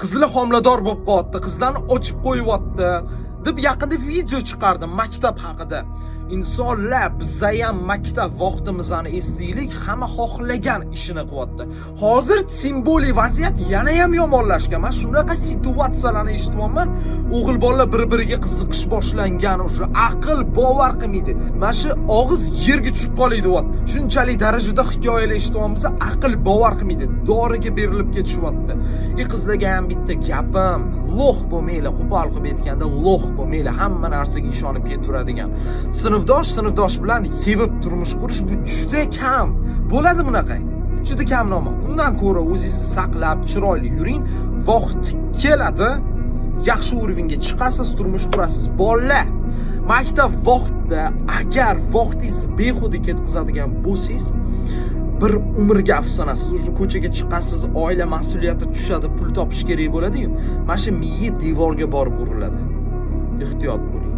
qizlar homilador bo'lib qolyapti, qizlarni ochib qo'yyapti deb yaqinda video chiqardim maktab haqida. İnsanlar biza ham maktab vaqtimizni eslaylik, hamma xohlagan ishini qilyapti. Hozir simbolik vaziyat yana ham yomonlashgan. Men shunaqa situatsiyalarni eshityapman. O'g'il bolalar bir-biriga qiziqish boshlangan, o'sha aql bovar qilmaydi. Mana shu og'iz yerga tushib qoladi deyapti. Shunchalik darajada hikoyalar eshityapmiz, aql bovar qilmaydi. Doriga berilib ketishyapti. Qizlarga ham bitta gapim, lo'q bo'lmaylar, qo'pol qilib aytganda lo'q bo'lmaylar, hamma narsaga ishonib ketaveradigan. Sinfdosh bilan sevib turmush qurish bu juda kam. Bo'ladi bunaqa. Juda kam noma. Undan ko'ra o'zingizni saqlab, chiroyli yuring. Vaqt keladi, yaxshi o'ringa chiqasiz, turmush qurasiz. Bolalar, maktab vaqtida agar vaqtingizni behuda ketkazadigan bo'lsangiz, bir umrga afsuslanasiz. O'sha ko'chaga chiqasiz, oila mas'uliyati tushadi, pul topish kerak bo'ladi-yu. Mana shu miya devorga borib uriladi. Ehtiyot bo'ling.